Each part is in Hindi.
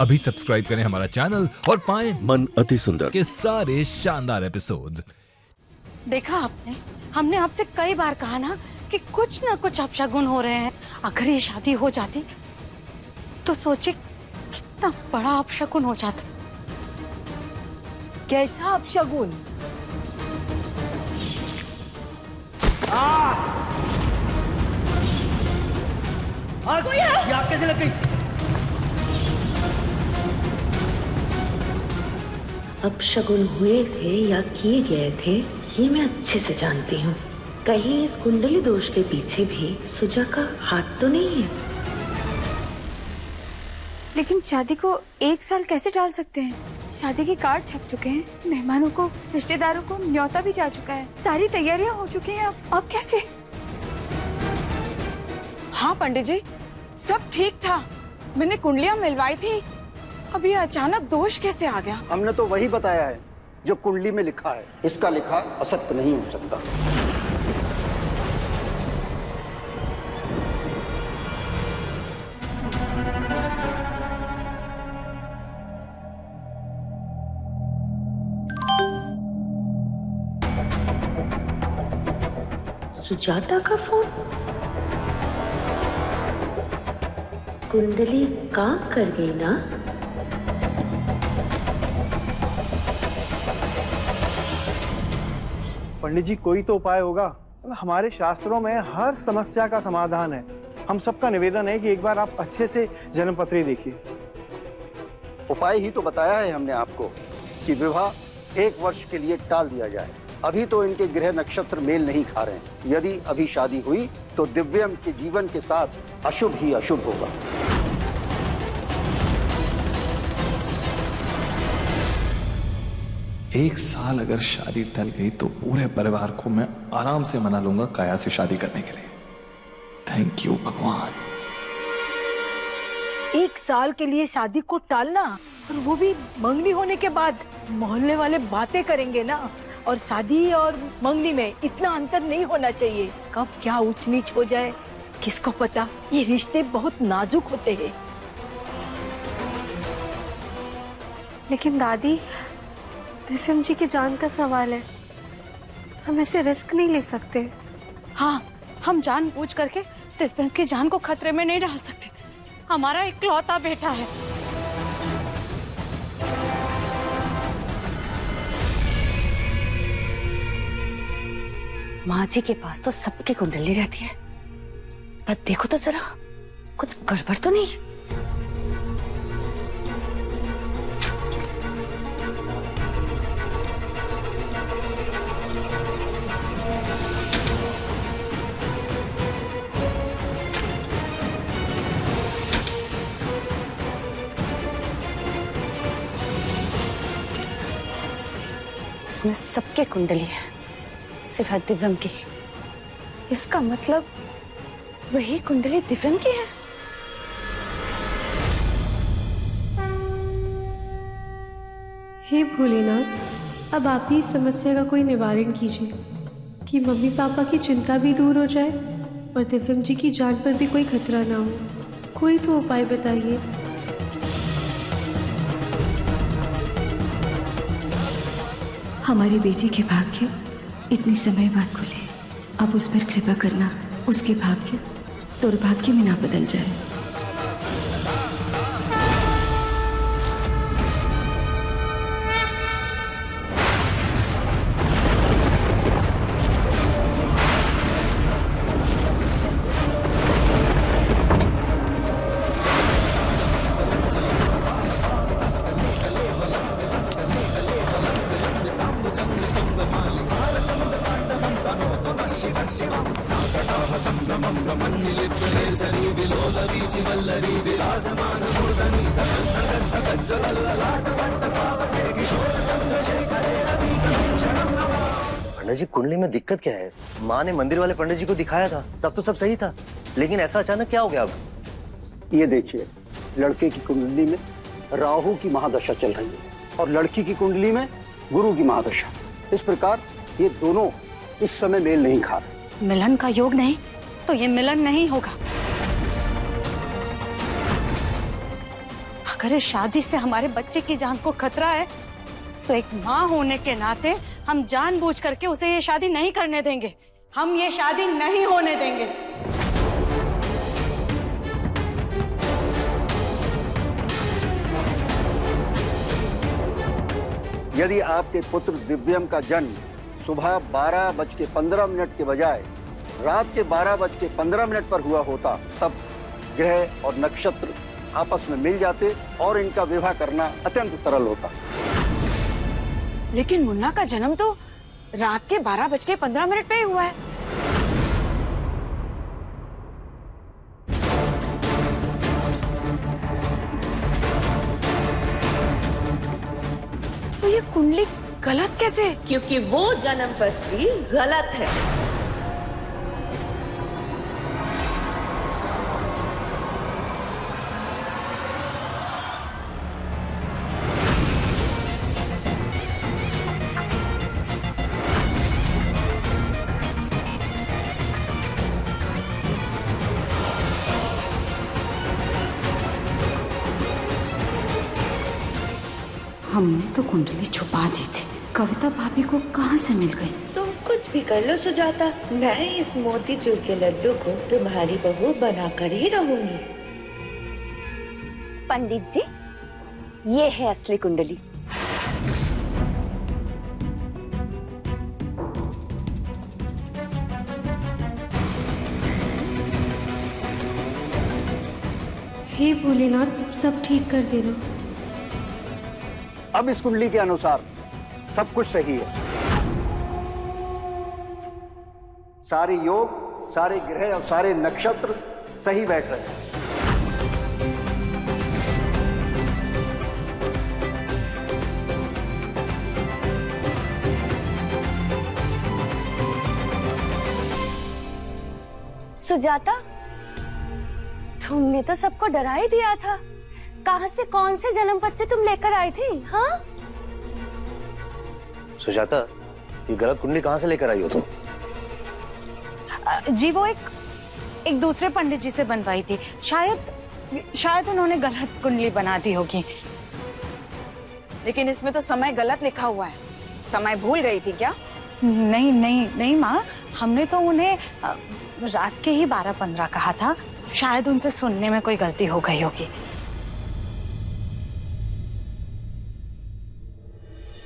अभी सब्सक्राइब करें हमारा चैनल और पाएं मन अति सुंदर के सारे शानदार एपिसोड्स। देखा आपने, हमने आपसे कई बार कहा ना कि कुछ ना कुछ अपशगुन हो रहे हैं। अगर ये शादी हो जाती तो सोचे कितना बड़ा अपशगुन हो जाता। कैसा अपशगुन? आग कैसे लग गई? अपशगुन हुए थे या किए गए थे ये मैं अच्छे से जानती हूँ। कहीं इस कुंडली दोष के पीछे भी सुजा का हाथ तो नहीं है। लेकिन शादी को 1 साल कैसे टाल सकते हैं? शादी के कार्ड छप चुके हैं, मेहमानों को, रिश्तेदारों को न्योता भी जा चुका है, सारी तैयारियां हो चुकी हैं। अब कैसे? हाँ पंडित जी, सब ठीक था। मैंने कुंडलियां मिलवाई थी। अब ये अचानक दोष कैसे आ गया? हमने तो वही बताया है जो कुंडली में लिखा है। इसका लिखा असत्य नहीं हो सकता। सुजाता का फोन। कुंडली काम कर गई ना? पंडित जी, कोई तो उपाय होगा। हमारे शास्त्रों में हर समस्या का समाधान है। हम सबका निवेदन है कि एक बार आप अच्छे से जन्मपत्री देखिए। उपाय ही तो बताया है हमने आपको कि विवाह 1 वर्ष के लिए टाल दिया जाए। अभी तो इनके ग्रह नक्षत्र मेल नहीं खा रहे हैं। यदि अभी शादी हुई तो दिव्यम के जीवन के साथ अशुभ ही अशुभ होगा। एक साल अगर शादी टल गई तो पूरे परिवार को मैं आराम से मना लूंगा काया से शादी करने के लिए। थैंक यू भगवान। 1 साल के लिए शादी को टालना, और वो भी मंगनी होने के बाद। मोहल्ले वाले बातें करेंगे ना। और शादी और मंगनी में इतना अंतर नहीं होना चाहिए। कब क्या ऊंच नीच हो जाए किसको पता। ये रिश्ते बहुत नाजुक होते हैं। लेकिन दादी, दिव्यम जी की जान का सवाल है, हम ऐसे रिस्क नहीं ले सकते। हाँ, हम जानबूझ करके दिव्यम की जान को खतरे में नहीं डाल सकते। हमारा इकलौता बेटा है। माँ जी के पास तो सबकी कुंडली रहती है, पर देखो तो जरा, कुछ गड़बड़ तो नहीं? इसमें सबके कुंडली है सिवाय दिव्यम की। इसका मतलब वही कुंडली दिव्यम की है। हे भोलेनाथ, अब आप ही इस समस्या का कोई निवारण कीजिए कि मम्मी पापा की चिंता भी दूर हो जाए और दिव्यम जी की जान पर भी कोई खतरा ना हो। कोई तो उपाय बताइए। हमारी बेटी के भाग्य इतने समय बाद खुले। अब उस पर कृपा करना, उसके भाग्य दुर्भाग्य में ना बदल जाए। पंडित जी, कुंडली में दिक्कत क्या है? माँ ने मंदिर वाले पंडित जी को दिखाया था, तब तो सब सही था, लेकिन ऐसा अचानक क्या हो गया अब? ये देखिए, लड़के की कुंडली में राहु की महादशा चल रही है और लड़की की कुंडली में गुरु की महादशा। इस प्रकार ये दोनों इस समय मेल नहीं खा रहे। मिलन का योग नहीं तो ये मिलन नहीं होगा। अगर इस शादी से हमारे बच्चे की जान को खतरा है तो एक माँ होने के नाते हम जानबूझ करके उसे ये शादी नहीं करने देंगे। हम ये शादी नहीं होने देंगे। यदि आपके पुत्र दिव्यम का जन्म सुबह 12:15 के बजाय रात के 12:15 पर हुआ होता, तब ग्रह और नक्षत्र आपस में मिल जाते और इनका विवाह करना अत्यंत सरल होता। लेकिन मुन्ना का जन्म तो रात के 12:15 पे ही हुआ है। तो ये कुंडली गलत कैसे? क्योंकि वो जन्म पत्री गलत है। हमने तो कुंडली छुपा दी थी, कविता भाभी को कहाँ से मिल गई? तुम कुछ भी कर लो सुजाता, मैं इस मोतीचूर के लड्डू को तुम्हारी बहू बनाकर ही रहूंगी। पंडित जी, ये है असली कुंडली। हे भोलेनाथ, सब ठीक कर देना। अब इस कुंडली के अनुसार सब कुछ सही है। सारे योग, सारे ग्रह और सारे नक्षत्र सही बैठ रहे हैं। सुजाता, तुमने तो सबको डरा ही दिया था। कहां से कौन से जन्म पत्र तुम लेकर आई थी? हाँ सुजाता, ये गलत कुंडली कहाँ से लेकर आई हो तुम? जी वो एक दूसरे पंडित जी से बनवाई थी। शायद उन्होंने गलत कुंडली बना दी होगी। लेकिन इसमें तो समय गलत लिखा हुआ है। समय भूल गई थी क्या? नहीं नहीं नहीं माँ, हमने तो उन्हें रात के ही 12:15 कहा था। शायद उनसे सुनने में कोई गलती हो गई होगी।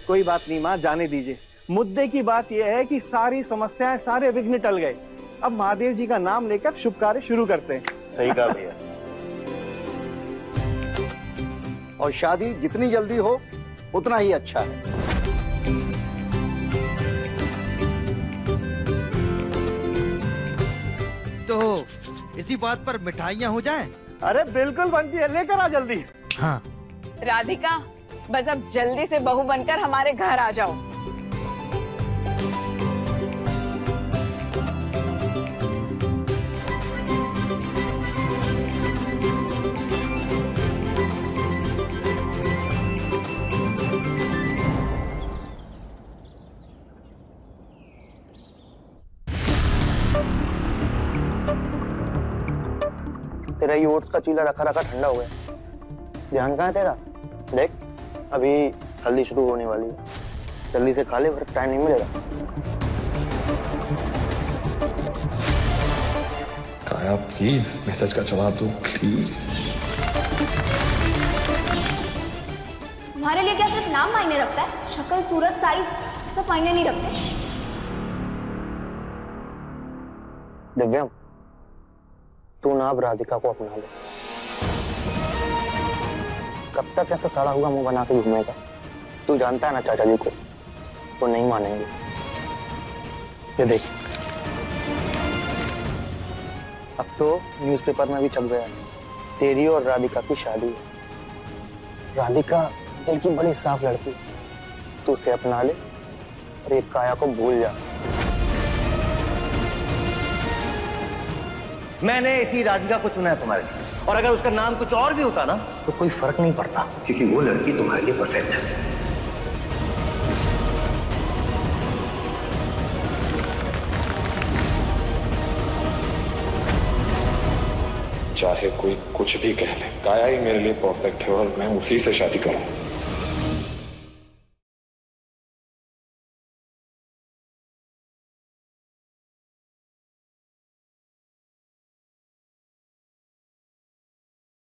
कोई बात नहीं माँ, जाने दीजिए। मुद्दे की बात यह है कि सारी समस्याएं, सारे विघ्न टल गए। अब महादेव जी का नाम लेकर शुभ कार्य शुरू करते हैं। सही कहा भैया। और शादी जितनी जल्दी हो उतना ही अच्छा है। तो इसी बात पर मिठाइयाँ हो जाएं? अरे बिल्कुल बनती है, लेकर आ जल्दी। हाँ राधिका, बस अब जल्दी से बहू बनकर हमारे घर आ जाओ। तेरा ये ओट्स का चीला रखा रखा ठंडा हो गया। ध्यान कहाँ है तेरा? देख, अभी हल्दी शुरू होने वाली है। जल्दी से खा ले, फिर टाइम नहीं मिलेगा। काया प्लीज मैसेज का जवाब दो प्लीज। तुम्हारे लिए क्या सिर्फ नाम मायने रखता है? शक्ल, सूरत, साइज सब मायने नहीं रखते। दिव्यम, तू ना अब राधिका को अपना ले। कब तक ऐसा सड़ा हुआ मुंह बना के घूमेगा? तू जानता है ना चाचा जी को, वो नहीं मानेंगे। ये देख, अब तो न्यूज़पेपर में भी छप गया, तेरी और राधिका की शादी है। राधिका दिल की बड़ी साफ लड़की, तू उसे अपना ले और ये काया को भूल जा। मैंने इसी राधिका को चुना है तुम्हारे लिए, और अगर उसका नाम कुछ और भी होता ना तो कोई फर्क नहीं पड़ता, क्योंकि वो लड़की तुम्हारे लिए परफेक्ट है। चाहे कोई कुछ भी कह ले, काया ही मेरे लिए परफेक्ट है और मैं उसी से शादी करूँ।